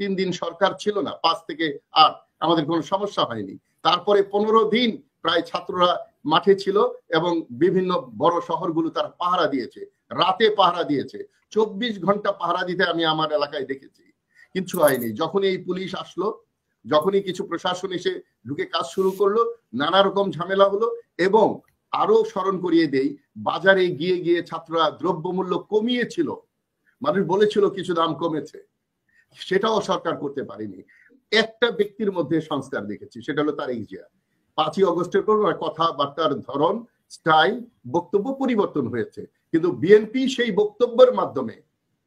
3 দিন সরকার ছিল না, 5 থেকে 8 আমাদের কোনো সমস্যা হয়নি। তারপরে 15 দিন প্রায় ছাত্ররা মাঠে ছিল এবং বিভিন্ন বড় শহরগুলো তারা পাহারা দিয়েছে, রাতে পাহারা দিয়েছে। 24 ঘন্টা পাহারা দিতে আমি আমার এলাকায় দেখেছি, কিছু হয়নি। যখনই এই পুলিশ আসলো, যখনই কিছু প্রশাসন এসে ঢুকে কাজ শুরু করলো, নানা রকম ঝামেলা হলো। এবং আরো স্মরণ করিয়ে দেই, বাজারে গিয়ে গিয়ে ছাত্ররা দ্রব্যমূল্য কমিয়েছিল, মানুষ বলেছিল কিছু দাম কমেছে, সেটাও সরকার করতে পারেনি। একটা ব্যক্তির মধ্যে সংস্কার দেখেছি, সেটা হলো তারেক জিয়া। 5ই অগস্টের পর কথাবার্তার ধরন, স্টাইল, বক্তব্য পরিবর্তন হয়েছে, কিন্তু বিএনপি সেই বক্তব্যের মাধ্যমে,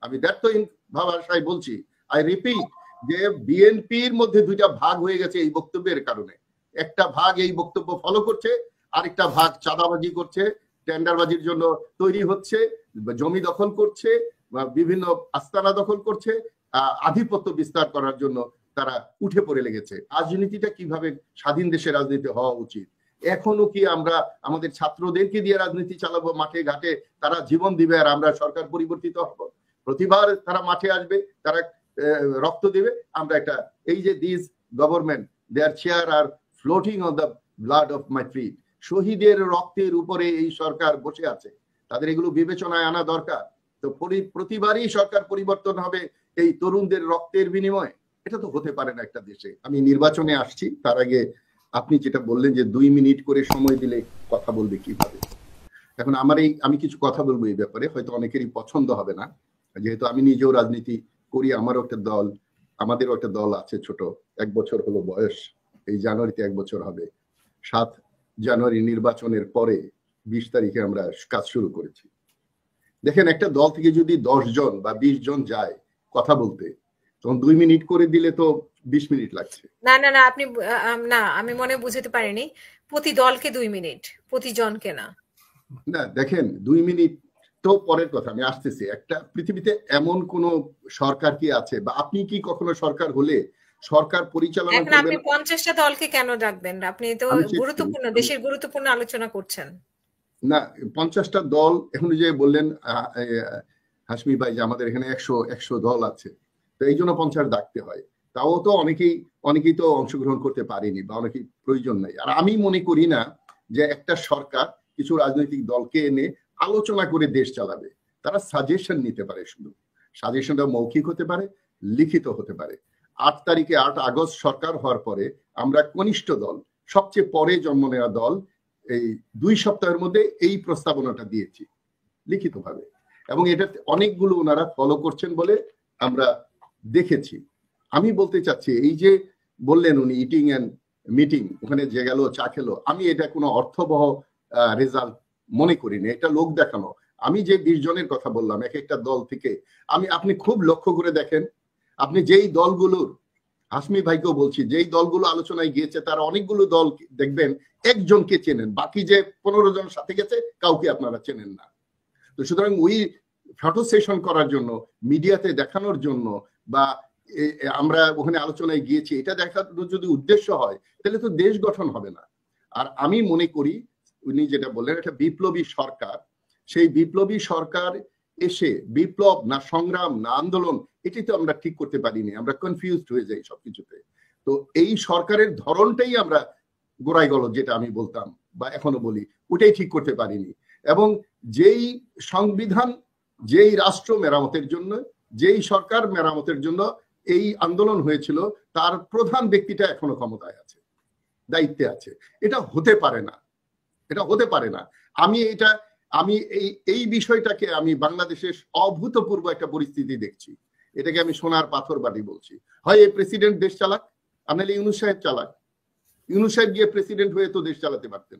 আমি দ্ব্যর্থহীন ভাষায় বলছি, আই রিপিট, যে বিএনপির মধ্যে 2টা ভাগ হয়ে গেছে এই বক্তব্যের কারণে। একটা ভাগ এই বক্তব্য ফলো করছে, আরেকটা ভাগ চাঁদাবাজি করছে, টেন্ডারবাজির জন্য তৈরি হচ্ছে, জমি দখল করছে, বিভিন্ন আস্তানা দখল করছে, আধিপত্য বিস্তার করার জন্য তারা উঠে পড়ে লেগেছে। রাজনীতিটা কিভাবে স্বাধীন দেশে রাজনীতি হওয়া উচিত, এখনো কি আমরা আমাদের ছাত্রদেরকে দিয়ে রাজনীতি চালাবো মাঠে ঘাটে, তারা জীবন দিবে আর আমরা সরকার পরিবর্তিত হব? প্রতিবার তারা মাঠে আসবে, তারা রক্ত দেবে, আমরা একটা, এই যে this government, their chair are floating on the blood of my feet, শহীদের রক্তের উপরে এই সরকার বসে আছে, তাদের এগুলো বিবেচনায় আনা দরকার। তো প্রতিবারই সরকার পরিবর্তন হবে এই তরুণদের রক্তের বিনিময়ে, এটা তো হতে পারে না একটা দেশে। আমি নির্বাচনে আসছি, তার আগে আপনি যেটা বললেন যে 2 মিনিট করে সময় দিলে কথা বলবে কিভাবে, এখন আমি কিছু কথা বলবো এই ব্যাপারে, হয়তো অনেকেরই পছন্দ হবে না, যেহেতু আমি নিজেও রাজনীতি করি, আমাদেরও একটা দল আছে ছোট, 1 বছর হলো বয়স, এই জানুয়ারিতে 1 বছর হবে। 7 জানুয়ারি নির্বাচনের পরে 20 তারিখে আমরা কাজ শুরু করেছি। দেখেন, একটা দল থেকে যদি 10 জন বা 20 জন যায় কথা বলতে, তখন 2 মিনিট করে দিলে তো 20 মিনিট লাগছে। না না না, আপনি না, আমি মনে বুঝতে পারিনি, প্রতি দলকে 2 মিনিট, প্রতি জনকে না। না দেখেন, 2 মিনিট তো পরের কথা, আমি আসতেছি। একটা পৃথিবীতে এমন কোন সরকার কি আছে, বা আপনি কি কখনো সরকার হলে সরকার পরিচালনা এখন আপনি করবেন? 50টা দলকে কেন ডাকবেন? আপনি তো গুরুত্বপূর্ণ, দেশের গুরুত্বপূর্ণ আলোচনা করছেন। না, 50টা দল, এখন যে বললেন হাসমি ভাই যে আমাদের এখানে 100 দল আছে, তো এই জন্য 50 ডাকতে হয়। তাও তো অনেকেই তো অংশগ্রহণ করতে পারেনি, বা অনেকেই প্রয়োজন নাই। আর আমি মনে করি না যে একটা সরকার কিছু রাজনৈতিক দলকে এনে আলোচনা করে দেশ চালাবে। তারা সাজেশন নিতে পারে, শুধু সাজেশনটা মৌখিক হতে পারে, লিখিত হতে পারে। 8 তারিখে 8 আগস্ট সরকার হওয়ার পরে আমরা কনিষ্ঠ দল, সবচেয়ে পরে জন্ম নেওয়া দল, এই 2 সপ্তাহের মধ্যে এই প্রস্তাবনাটা দিয়েছি লিখিতভাবে, এবং এটা অনেকগুলো ওনারা ফলো করছেন বলে আমরা দেখেছি। আমি বলতে চাচ্ছি, এই যে বললেন উনি ইটিং এন্ড মিটিং, ওখানে যে গেল চা খেলো, আমি এটা কোনো অর্থবহ রেজাল্ট মনে করি না, এটা লোক দেখানো। আমি যে 20 জনের কথা বললাম এক একটা দল থেকে, আপনি খুব লক্ষ্য করে দেখেন, আপনি যেই দলগুলোর, হাসমি ভাইকেও বলছি, যেই দলগুলো আলোচনায় গিয়েছে তার অনেকগুলো দল দেখবেন একজনকে চেনেন, বাকি যে 15 জন সাথে গেছে কাউকে আপনারা চেনেন না। তো সুতরাং ওই ফটো সেশন করার জন্য, মিডিয়াতে দেখানোর জন্য, বা আমরা ওখানে আলোচনায় গিয়েছি এটা দেখানোর যদি উদ্দেশ্য হয়, তাহলে তো দেশ গঠন হবে না। আর আমি মনে করি উনি যেটা বললেন, এটা বিপ্লবী সরকার, সেই বিপ্লবী সরকার এসে বিপ্লব না সংগ্রাম না আন্দোলন, এটি তো আমরা ঠিক করতে পারিনি, আমরা কনফিউজড হয়ে যাই সবকিছুতে। তো এই সরকারের ধরনটাই আমরা গোড়ায় গলদ, যেটা আমি বলতাম বা এখনো বলি, ওটাই ঠিক করতে পারিনি। এবং যেই সংবিধান, যেই রাষ্ট্র মেরামতের জন্য, যেই সরকার মেরামতের জন্য এই আন্দোলন হয়েছিল, তার প্রধান ব্যক্তিটা এখনো ক্ষমতায় আছে, দায়িত্বে আছে। এটা হতে পারে না, এটা হতে পারে না। আমি এই বিষয়টাকে আমি বাংলাদেশের অভূতপূর্ব একটা পরিস্থিতি দেখছি। এটাকে আমি সোনার পাথর বাড়ি বলছি। হয় এই প্রেসিডেন্ট দেশ চালাক, আপনার ইউনূস সাহেব চালাক, ইউনূস সাহেব গিয়ে প্রেসিডেন্ট হয়ে তো দেশ চালাতে পারতেন।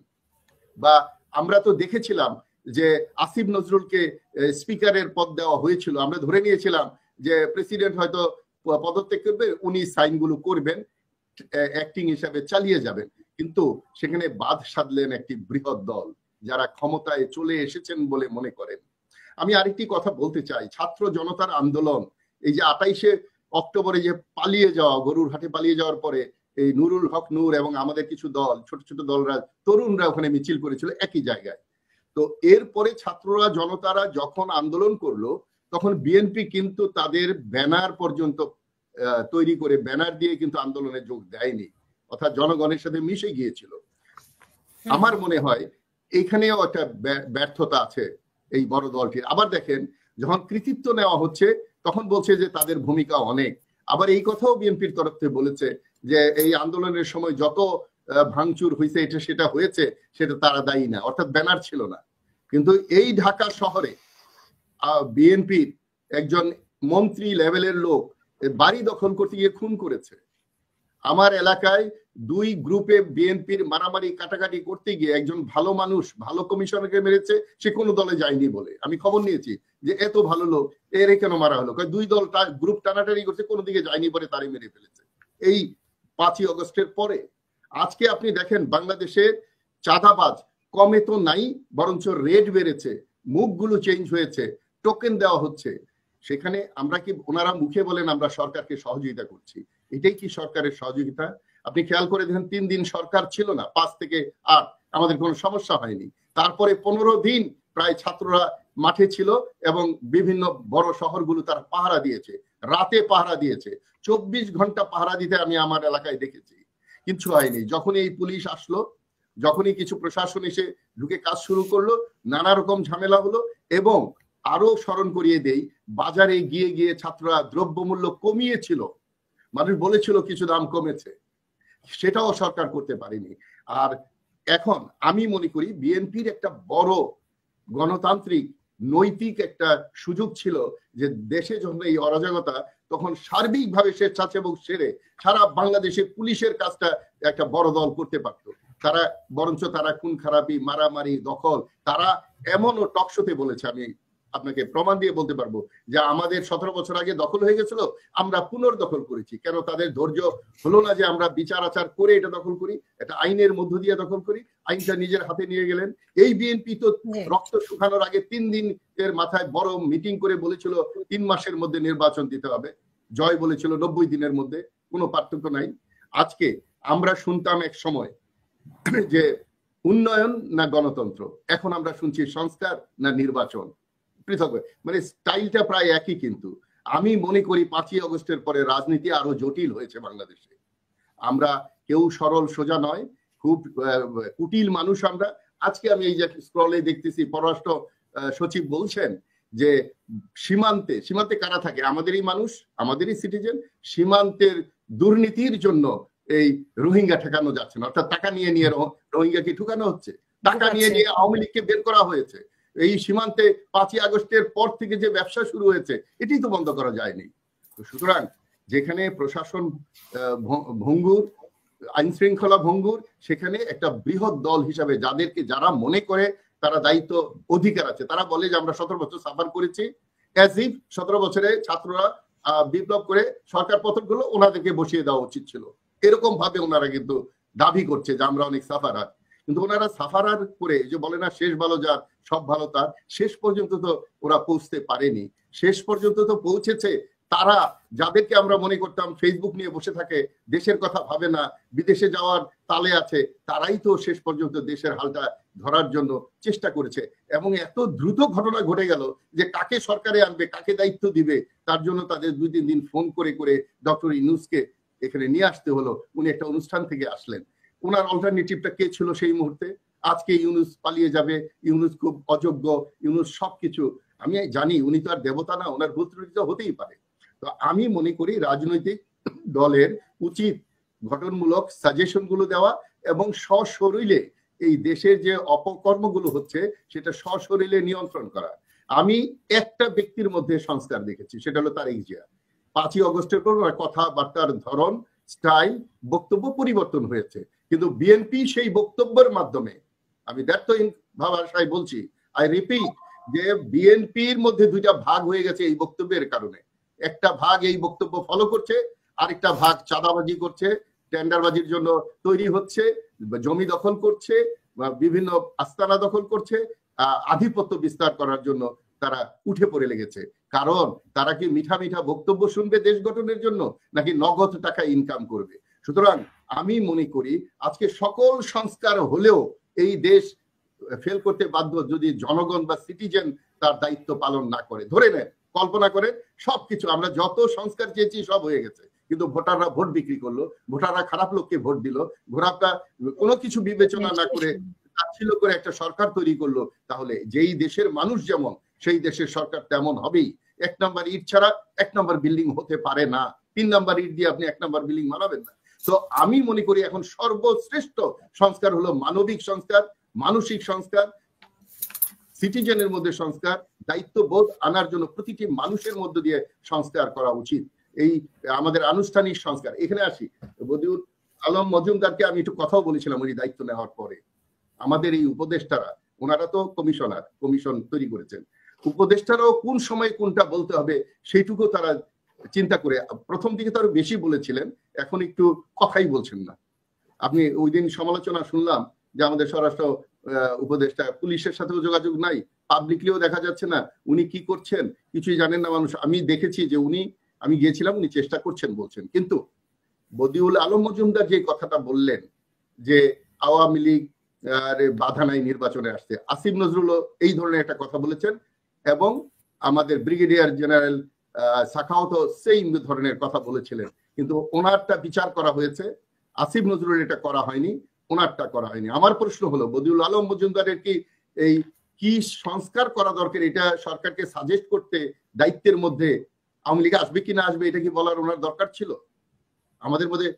বা আমরা তো দেখেছিলাম যে আসিফ নজরুলকে স্পিকারের পদ দেওয়া হয়েছিল, আমরা ধরে নিয়েছিলাম যে প্রেসিডেন্ট হয়তো পদত্যাগ করবে, উনি সাইনগুলো করবেন, অ্যাক্টিং হিসাবে চালিয়ে যাবেন। কিন্তু সেখানে বাদ সাধলেন একটি বৃহৎ দল, যারা ক্ষমতায় চলে এসেছেন বলে মনে করেন। আমি আরেকটি কথা বলতে চাই, ছাত্র জনতার আন্দোলন, এই যে 28শে অক্টোবরে যে পালিয়ে যাওয়া, গরুর হাটে পালিয়ে যাওয়ার পরে এই নুরুল হক নূর এবং আমাদের কিছু দল, ছোট ছোট দলরা, তরুণরা ওখানে মিছিল করেছিল একই জায়গায়। তো এরপরে ছাত্ররা জনতারা যখন আন্দোলন করলো, তখন বিএনপি কিন্তু তাদের ব্যানার পর্যন্ত তৈরি করে ব্যানার দিয়ে কিন্তু আন্দোলনে যোগ দেয়নি, অর্থাৎ জনগণের সাথে মিশে গিয়েছিল। আমার মনে হয় এইখানেও একটা ব্যর্থতা আছে এই বড় দলটির। আবার দেখেন, যখন কৃতিত্ব নেওয়া হচ্ছে তখন বলছে যে তাদের ভূমিকা অনেক। আবার এই কথাও বিএনপির তরফ থেকে বলেছে যে এই আন্দোলনের সময় যত ভাঙচুর হয়েছে এটা সেটা হয়েছে সেটা তারা দায়ী না, অর্থাৎ ব্যানার ছিল না। কিন্তু এই ঢাকা শহরে বিএনপির একজন মন্ত্রী লেভেলের লোক বাড়ি দখল করতে গিয়ে খুন করেছে। আমার এলাকায় দুই গ্রুপে বিএনপির মারামারি কাটাকাটি করতে গিয়ে একজন ভালো মানুষ ভালো কমিশনারকে মেরেছে, সে কোনো দলে যায়নি বলে আমি খবর নিয়েছি যে এত ভালো লোক এরে কেন মারা হলো, দুই দল গ্রুপ টানাটানি করছে, কোনো দিকে যায়নি বলে তারই মেরে ফেলেছে এই 5ই আগস্টের পরে। আজকে আপনি দেখেন বাংলাদেশে চাঁদাবাজ কমে তো নাই, বরঞ্চ রেট বেড়েছে, মুখগুলো চেঞ্জ হয়েছে, টোকেন দেওয়া হচ্ছে। সেখানে আমরা কি, ওনারা মুখে বলেন আমরা সরকারকে সহযোগিতা করছি, এটাই কি সরকারের সহযোগিতা? আপনি খেয়াল করে দেখেন 3 দিন সরকার ছিল না, 5 থেকে 8 আমাদের কোনো সমস্যা হয়নি। তারপরে 15 দিন প্রায় ছাত্ররা মাঠে ছিল এবং বিভিন্ন বড় শহরগুলো তারা পাহারা দিয়েছে, রাতে পাহারা দিয়েছে, 24 ঘন্টা পাহারা দিতে আমি আমার এলাকায় দেখেছি, কিছু হয়নি। যখনই এই পুলিশ আসলো, যখনই কিছু প্রশাসন এসে ঢুকে কাজ শুরু করলো, নানা রকম ঝামেলা হলো। এবং আরো স্মরণ করিয়ে দেই, বাজারে গিয়ে গিয়ে ছাত্ররা দ্রব্যমূল্য কমিয়েছিল, মানুষ বলেছিল কিছু দাম কমেছে, সেটাও সরকার করতে পারেনি। আর এখন আমি মনে করি বিএনপির একটা বড় গণতান্ত্রিক নৈতিক একটা সুযোগ ছিল যে দেশে যখন এই অরাজকতা, তখন সার্বিকভাবে স্বেচ্ছাসেবক সেরে সারা বাংলাদেশে পুলিশের কাজটা একটা বড় দল করতে পারতো। তারা বরঞ্চ তারা খুন খারাপি, মারামারি, দখল, তারা এমনও টকশোতে বলেছে, আমি আপনাকে প্রমাণ দিয়ে বলতে পারবো যে আমাদের 17 বছর আগে দখল হয়ে গেছিল, আমরা পুনর্দখল করেছি। কেন তাদের ধৈর্য হলো না যে আমরা বিচার আচার করে এটা দখল করি, এটা আইনের মধ্য দিয়ে দখল করি, আইনটা নিজের হাতে নিয়ে গেলেন। এই বিএনপি তো রক্ত শুকানোর আগে 3 দিন এর মাথায় বড় মিটিং করে বলেছিল 3 মাসের মধ্যে নির্বাচন দিতে হবে, জয় বলেছিল 90 দিনের মধ্যে, কোনো পার্থক্য নাই। আজকে আমরা শুনতাম এক সময় যে উন্নয়ন না গণতন্ত্র, এখন আমরা শুনছি সংস্কার না নির্বাচন, পৃথক, মানে স্টাইলটা প্রায় একই। কিন্তু আমি মনে করি 5ই আগস্টের পরে রাজনীতি আরো জটিল হয়েছে বাংলাদেশে। আমরা কেউ সরল সোজা নয়, খুব কুটিল মানুষ আমরা। আজকে আমি এই যে স্ক্রলে দেখতেছি পররাষ্ট্র সচিব বলছেন যে সীমান্তে কারা থাকে, আমাদেরই মানুষ, আমাদেরই সিটিজেন, সীমান্তের দুর্নীতির জন্য এই রোহিঙ্গা ঠেকানো যাচ্ছে না, অর্থাৎ টাকা নিয়ে নিয়ে রোহিঙ্গাকে ঠুকানো হচ্ছে, টাকা নিয়ে নিয়ে আওয়ামী লীগকে বের করা হয়েছে। এই সীমান্তে 5ই আগস্টের পর থেকে যে ব্যবসা শুরু হয়েছে এটি তো বন্ধ করা যায়নি। সুতরাং যেখানে প্রশাসন ভঙ্গুর, আইন শৃঙ্খলা ভঙ্গুর, সেখানে একটা বৃহৎ দল হিসাবে যারা মনে করে তারা দায়িত্ব অধিকার আছে, তারা বলে যে আমরা 17 বছর সাফার করেছি, অ্যাজ ইফ 17 বছরে ছাত্ররা বিপ্লব করে সরকার পতন করলো, ওনাদেরকে বসিয়ে দেওয়া উচিত ছিল, এরকম ভাবে ওনারা কিন্তু দাবি করছে যে আমরা অনেক সাফারার। কিন্তু ওনারা সাফারার করে যে বলে না শেষ ভালো যার সব ভালো তার, শেষ পর্যন্ত তো ওরা পৌঁছতে পারেনি। শেষ পর্যন্ত তো পৌঁছেছে তারা, যাদেরকে আমরা মনে করতাম ফেসবুক নিয়ে বসে থাকে, দেশের কথা ভাবে না, বিদেশে যাওয়ার তালে আছে, তারাই তো শেষ পর্যন্ত দেশের হালটা ধরার জন্য চেষ্টা করেছে। এবং এত দ্রুত ঘটনা ঘটে গেল যে কাকে সরকারে আনবে, কাকে দায়িত্ব দিবে, তার জন্য তাদের 2-3 দিন ফোন করে করে ডক্টর ইউনূসকে এখানে নিয়ে আসতে হলো। উনি একটা অনুষ্ঠান থেকে আসলেন, ওনার অল্টারনেটিভটা কে ছিল সেই মুহূর্তে? আজকে ইউনূস পালিয়ে যাবে, ইউনূস খুব অযোগ্য, ইউনূস সবকিছু। আমি জানি উনি তো আর দেবতা না, ওনার ভুল ত্রুটি হতেই পারে। তো আমি মনে করি রাজনৈতিক দলের উচিত গঠনমূলক সাজেশন গুলো দেওয়া এবং সশরীরে এই দেশের যে অপকর্মগুলো হচ্ছে সেটা সশরীরে নিয়ন্ত্রণ করা। আমি একটা ব্যক্তির মধ্যে সংস্কার দেখেছি, সেটা হলো তারেক জিয়া। 5ই আগস্টের পর কথাবার্তার ধরন, স্টাইল, বক্তব্য পরিবর্তন হয়েছে, কিন্তু বিএনপি সেই বক্তব্যের মাধ্যমে, আমি ব্যর্থহীন ভাষায় বলছি, আই রিপিট, যে বিএনপির মধ্যে 2টা ভাগ হয়ে গেছে এই বক্তব্যের কারণে। একটা ভাগ এই বক্তব্য ফলো করছে, আরেকটা ভাগ চাঁদাবাজি করছে, টেন্ডারবাজির জন্য তৈরি হচ্ছে, জমি দখল করছে, বিভিন্ন আস্তানা দখল করছে, আধিপত্য বিস্তার করার জন্য তারা উঠে পড়ে লেগেছে। কারণ তারা কি মিঠা মিঠা বক্তব্য শুনবে দেশ গঠনের জন্য, নাকি নগদ টাকা ইনকাম করবে? সুতরাং আমি মনে করি আজকে সকল সংস্কার হলেও এই দেশ ফেল করতে বাধ্য যদি জনগণ বা সিটিজেন তার দায়িত্ব পালন না করে। ধরে নেন কল্পনা করে সবকিছু আমরা যত সংস্কার চেয়েছি সব হয়ে গেছে, কিন্তু ভোটাররা ভোট বিক্রি করলো, ভোটাররা খারাপ লোককে ভোট দিল, ভোটাররা কোনো কিছু বিবেচনা না করে তাচ্ছিল্য করে একটা সরকার তৈরি করলো। তাহলে যেই দেশের মানুষ যেমন সেই দেশের সরকার তেমন হবেই। 1 নম্বর ইট ছাড়া 1 নম্বর বিল্ডিং হতে পারে না। 3 নম্বর ইট দিয়ে আপনি 1 নম্বর বিল্ডিং বানাবেন না। তো আমি মনে করি এখন সর্বশ্রেষ্ঠ সংস্কার হলো মানবিক সংস্কার, মানসিক সংস্কার, সিটিজেনের মধ্যে সংস্কার, দায়িত্ববোধ আনার জন্য প্রতিটি মানুষের মধ্য দিয়ে সংস্কার করা উচিত। এই আমাদের আনুষ্ঠানিক সংস্কার। এখানে আসি, বদিউল আলম মজুমদারকে আমি একটু কথাও বলেছিলাম উনি দায়িত্ব নেওয়ার পরে। আমাদের এই উপদেষ্টারা, ওনারা তো কমিশনার, কমিশন তৈরি করেছেন, উপদেষ্টারাও কোন সময় কোনটা বলতে হবে সেইটুকু তারা চিন্তা করে প্রথম দিকে তো আরো বেশি বলেছিলেন, এখন একটু কথাই বলছেন না। আপনি ওই দিন সমালোচনা শুনলাম যে আমাদের স্বরাষ্ট্র উপদেষ্টা পুলিশের সাথেও যোগাযোগ নাই, পাবলিকলিও দেখা যাচ্ছে না, উনি কি করছেন কিছুই জানেন না মানুষ। আমি দেখেছি যে আমি গিয়েছিলাম, উনি চেষ্টা করছেন বলছেন, কিন্তু বদিউল আলম মজুমদার যে কথাটা বললেন যে আওয়ামী লীগ বাধা নাই নির্বাচনে আসতে, আসিফ নজরুলও এই ধরনের একটা কথা বলেছেন, এবং আমাদের ব্রিগেডিয়ার জেনারেল সাখাওয়াতও সেই ধরনের কথা বলেছিলেন, কিন্তু ওনারটা বিচার করা হয়েছে, আসিফ নজরুল এটা করা হয়নি, ওনারটা করা হয়নি। আমার প্রশ্ন হলো বদিউল আলম মজুমদারের কি সংস্কার করা দরকার, এটা সরকারকে সাজেস্ট করতে দায়িত্বের মধ্যে আওয়ামী লীগ আসবে কি না আসবে এটা কি বলার ওনার দরকার ছিল? আমাদের মধ্যে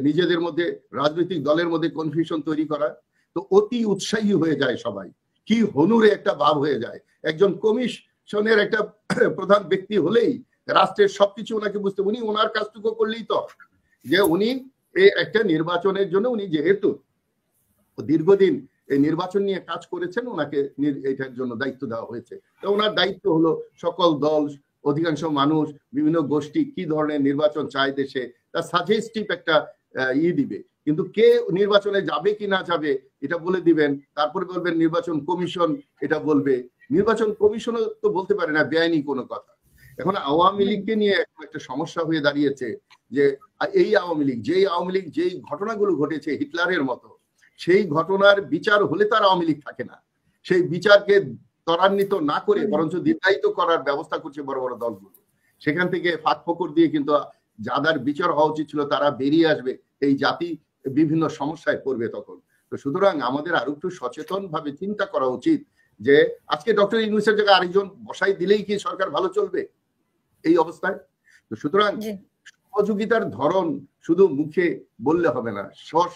নিজেদের মধ্যে রাজনৈতিক দলের মধ্যে কনফিউশন তৈরি করা, তো অতি উৎসাহী হয়ে যায় সবাই, কি হনুরে একটা ভাব হয়ে যায়। একজন কমিশনের একটা প্রধান ব্যক্তি হলেই রাষ্ট্রের সবকিছু ওনাকে বুঝতে, উনি ওনার কাজটুকু করলেই তো, যে উনি এই একটা নির্বাচনের জন্য উনি যেহেতু দীর্ঘদিন এই নির্বাচন নিয়ে কাজ করেছেন, ওনাকে এটার জন্য দায়িত্ব দেওয়া হয়েছে। তো ওনার দায়িত্ব হলো সকল দল, অধিকাংশ মানুষ, বিভিন্ন গোষ্ঠী কি ধরনের নির্বাচন চায় দেশে, তার সাজেস্টিভ একটা দিবে, কিন্তু কে নির্বাচনে যাবে কি না যাবে এটা বলে দিবেন, তারপরে বলবেন নির্বাচন কমিশন এটা বলবে। নির্বাচন কমিশনও তো বলতে পারে না বেআইনি কোনো কথা। এখন আওয়ামী লীগকে নিয়ে একটা সমস্যা হয়ে দাঁড়িয়েছে যে এই আওয়ামী লীগ যেই ঘটনাগুলো ঘটেছে হিটলারের মতো, সেই ঘটনার বিচার হলে তার আওয়ামী লীগ থাকে না, সেই বিচারকে ত্বরান্বিত না করে বরঞ্চ দীর্ঘায়িত করার ব্যবস্থা করছে বড় বড় দলগুলো। সেখান থেকে ফাঁক ফোকর দিয়ে কিন্তু যাদের বিচার হওয়া উচিত ছিল তারা বেরিয়ে আসবে, এই জাতি বিভিন্ন সমস্যায় পড়বে তখন। তো সুতরাং আমাদের আরো একটু সচেতন ভাবে চিন্তা করা উচিত যে আজকে ডক্টর ইউনূসের জায়গায় আরেকজন বসাই দিলেই কি সরকার ভালো চলবে এই অবস্থায়? তো সুতরাং সহযোগিতার ধরন শুধু মুখে বললে হবে না,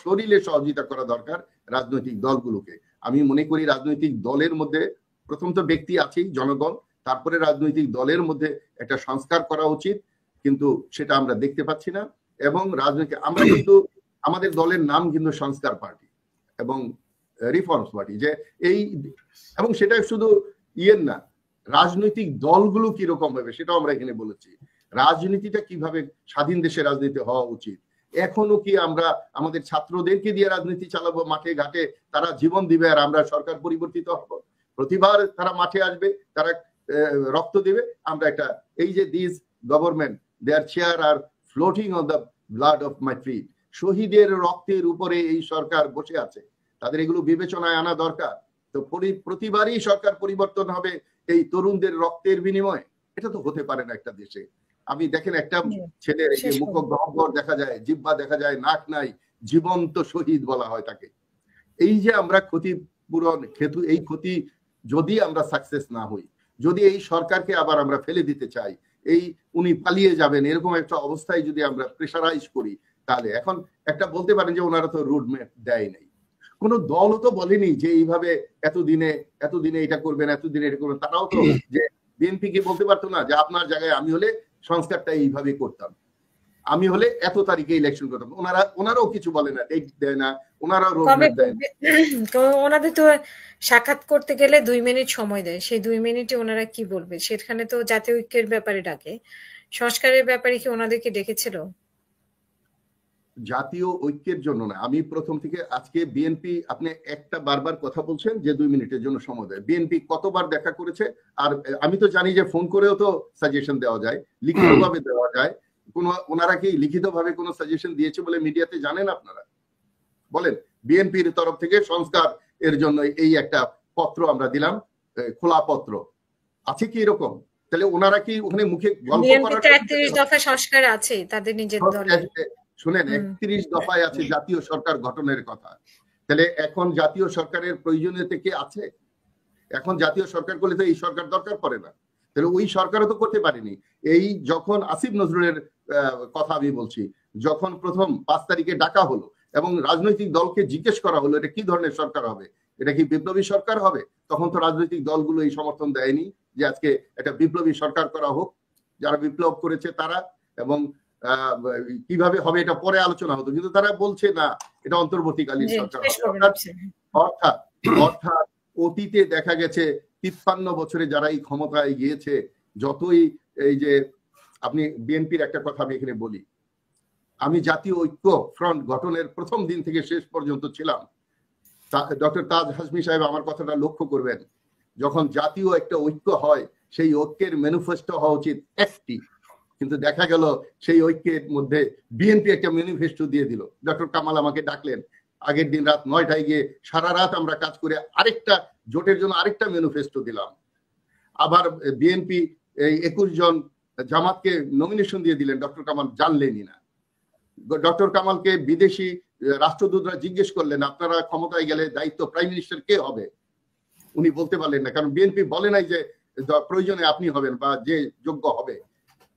শরীরে সহযোগিতা করা দরকার রাজনৈতিক দলগুলোকে। আমি মনে করি রাজনৈতিক দলের মধ্যে প্রথম তো ব্যক্তি আছেই, জনগণ, তারপরে রাজনৈতিক দলের মধ্যে একটা সংস্কার করা উচিত, কিন্তু সেটা আমরা দেখতে পাচ্ছি না। এবং আমরা কিন্তু আমাদের দলের নাম কিন্তু সংস্কার পার্টি এবং রিফর্মস পার্টি, যে এবং সেটা শুধু না, রাজনৈতিক দলগুলো কিরকম হবে সেটাও আমরা এখানে বলেছি। রাজনীতিটা কিভাবে স্বাধীন দেশে রাজনীতি হওয়া উচিত, এখনো কি আমরা আমাদের ছাত্রদেরকে দিয়ে রাজনীতি চালাবো মাঠে ঘাটে, তারা জীবন দিবে আর আমরা সরকার পরিবর্তিত হব? প্রতিবার তারা মাঠে আসবে, তারা রক্ত দিবে, আমরা একটা এই যে this government their chair are floating on the blood of my feet, শহীদের রক্তের উপরে এই সরকার বসে আছে, তাদের এগুলো বিবেচনায় আনা দরকার। তো প্রতিবারই সরকার পরিবর্তন হবে এই তরুণদের রক্তের বিনিময়ে, এটা তো হতে পারে না একটা দেশে। আমি দেখেন একটা ছেলের মুখ গহ্বর দেখা যায়, জিহ্বা দেখা যায়, নাক নাই, জীবন্ত শহীদ বলা হয় তাকে। এই যে আমরা ক্ষতিপূরণ এই ক্ষতি যদি আমরা সাকসেস না হই, যদি এই সরকারকে আবার আমরা ফেলে দিতে চাই, উনি পালিয়ে যাবেন এরকম একটা অবস্থায় যদি আমরা প্রেসারাইজ করি, তাহলে এখন একটা বলতে পারেন যে ওনারা তো রুটম্যাপ দেয় নাই, কোন দলও তো বলেনি যে এইভাবে এতদিনে এটা করবেন, এতদিনে এটা করবেন। তারাও তো যে বিএনপি কি বলতে পারতো না যে আপনার জায়গায় আমি হলে সংস্কারটা এইভাবে করতাম, আমি হলে এত তারিখে ইলেকশন করতাম? ওনারাও কিছু বলে না, ডেট দেয় না, ওনারাও রোডম্যাপ দেয় না। ওনাদের তো সাক্ষাৎ করতে গেলে 2 মিনিট সময় দেয়, সেই 2 মিনিটে ওনারা কি বলবে? সেখানে তো জাতীয় ঐক্যের ব্যাপারে ডাকে, সংস্কারের ব্যাপারে কি ওনাদেরকে ডেকেছিল? জাতীয় ঐক্যের জন্য না, আমি প্রথম থেকে আজকে বিএনপি, আপনি একটা বারবার কথা বলছেন যে 2 মিনিটের জন্য সময় দেয়, বিএনপি কতবার দেখা করেছে? আর আমি তো জানি যে ফোন করেও তো সাজেশন দেওয়া যায়, লিখিতভাবে দেওয়া যায়, ওনারা কি লিখিতভাবে কোনো সাজেশন দিয়েছে বলে মিডিয়াতে জানেন আপনারা? বলেন, বিএনপির তরফ থেকে সংস্কার এর জন্য এই একটা পত্র আমরা দিলাম, খোলা পত্র, আছে কি এরকম? তাহলে ওনারা কি ওখানে মুখে গল্প বিএনপি করার তো 31 দফা সংস্কার আছে তাদের নিজের দলে। শুনেন, 31 দফায় আছে জাতীয় সরকার গঠনের কথা। তাহলে এখন জাতীয় সরকারের প্রয়োজনীয়তা কি আছে? এখন জাতীয় সরকার করলে তো এই সরকার দরকার পড়ে না। তাহলে ওই সরকারও তো করতে পারেনি। এই যখন আসিফ নজরুলের কথা আমি বলছি, যখন প্রথম 5 তারিখে ডাকা হলো এবং রাজনৈতিক দলকে জিজ্ঞেস করা হলো এটা কি ধরনের সরকার হবে, এটা কি বিপ্লবী সরকার হবে, তখন তো রাজনৈতিক দলগুলো এই সমর্থন দেয়নি যে আজকে একটা বিপ্লবী সরকার করা হোক, যারা বিপ্লব করেছে তারা, এবং কিভাবে হবে এটা পরে আলোচনা হতো, কিন্তু তারা বলছে না এটা অন্তর্বর্তীকালীন সরকার হবে। অর্থাৎ অর্থাৎ অতীতে দেখা গেছে 53 বছরে যারা এই ক্ষমতায় গিয়েছে, যতই এই যে আপনি বিএনপির একটা কথা আমি এখানে বলি, আমি জাতীয় ঐক্য ফ্রন্ট গঠনের প্রথম দিন থেকে শেষ পর্যন্ত ছিলাম। ডক্টর তাজ হাশমি সাহেব আমার কথাটা লক্ষ্য করবেন, যখন জাতীয় একটা ঐক্য হয় সেই ঐক্যের ম্যানিফেস্টো হওয়া উচিত একটি, কিন্তু দেখা গেল সেই ঐক্যের মধ্যে বিএনপি একটা ম্যানিফেস্টো দিয়ে দিল। ডক্টর কামাল আমাকে ডাকলেন, আগের দিন রাত 9টায় গিয়ে সারা রাত আমরা কাজ করে আরেকটা জোটের জন্য আরেকটা ম্যানিফেস্টো দিলাম। আবার বিএনপি এই 21 জন জামাতকে নমিনেশন দিয়ে দিলেন, ডক্টর কামাল জানলেনই না। ডক্টর কামালকে বিদেশি রাষ্ট্রদূতরা জিজ্ঞেস করলেন আপনারা ক্ষমতায় গেলে দায়িত্ব প্রাইম মিনিস্টার কে হবে, উনি বলতে পারলেন না, কারণ বিএনপি বলে নাই যে প্রয়োজনে আপনি হবেন বা যে যোগ্য হবে।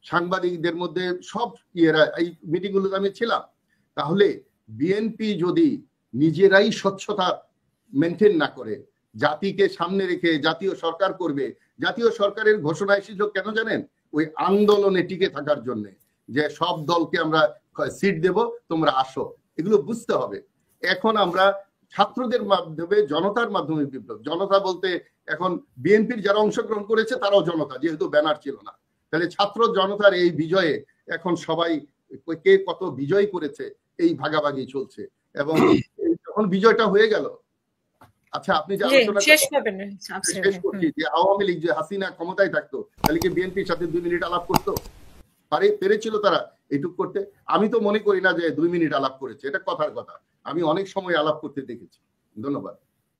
সাংবাদিকদের মধ্যে সব ইয়েরা এই মিটিং গুলোতে আমি ছিলাম। তাহলে বিএনপি যদি নিজেরাই স্বচ্ছতা মেনটেন না করে, জাতিকে সামনে রেখে জাতীয় সরকার করবে, জাতীয় সরকারের ঘোষণা এসেছিল কেন জানেন? ওই আন্দোলনে টিকে থাকার জন্য, যে সব দলকে আমরা সিট দেব তোমরা আসো, এগুলো বুঝতে হবে। এখন আমরা ছাত্রদের মাধ্যমে জনতার মাধ্যমে বিপ্লব, জনতা বলতে এখন বিএনপির যারা অংশগ্রহণ করেছে তারাও জনতা, যেহেতু ব্যানার ছিল না। তাহলে ছাত্র জনতার এই বিজয়ে এখন সবাই কে কত বিজয় করেছে এই ভাগাভাগি চলছে, এবং যখন বিজয়টা হয়ে গেল, আচ্ছা আপনি যে আলোচনা শেষ করছি যে আওয়ামী লীগ যে হাসিনা ক্ষমতায় থাকতো, তাহলে কি বিএনপির সাথে 2 মিনিট আলাপ করতো? পেরেছিল তারা এইটুক করতে? আমি তো মনে করি না যে 2 মিনিট আলাপ করেছে, এটা কথার কথা। আমি অনেক সময় আলাপ করতে দেখেছি। ধন্যবাদ।